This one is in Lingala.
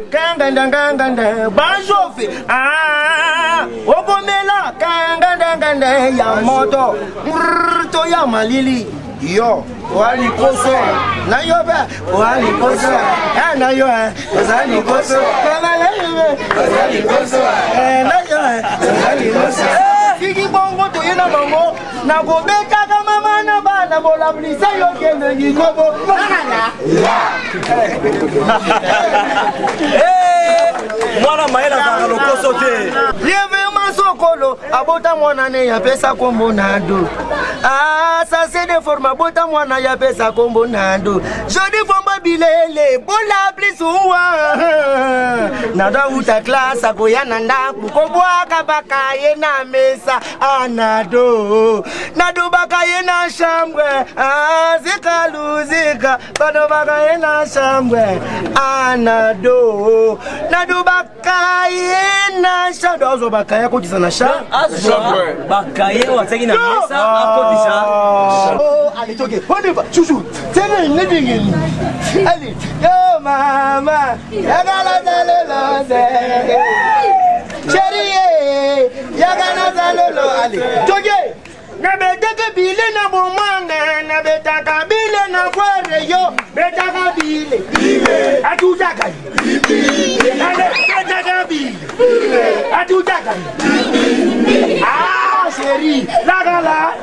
Kanganda banjofi obomela kanganda ya moto to ya malili yo wali koso na yo ba wali koso na yo wali koso wali koso na yo wali koso figi bongo to yena bongo na go beka kama mana bana bola blisa yo kende ngikobo mwana maela za lokoso te lieve masokolo abota mwana ne ya pesa kombo nado ça c'est des formes abota mwana ya pesa kombo nado jodi fomba bilele bola blisuwa nada uta class akoyana ndaku kobwa kabaka yena mesa anado nado baka yena shambwe zikaluzika bado baka yena shambwe anado nado bakayena shado azo bakaya kodisa na sha bakaye wataki na mesa akodisa allez toke on chouchou tene ndingi allez yo mama yagala zalelo chérie yagala zalelo allez toke na betaka bile na bomanga na betaka bile na kware yo betaka bile atutaka bile betaka bile atutaka chérie la gala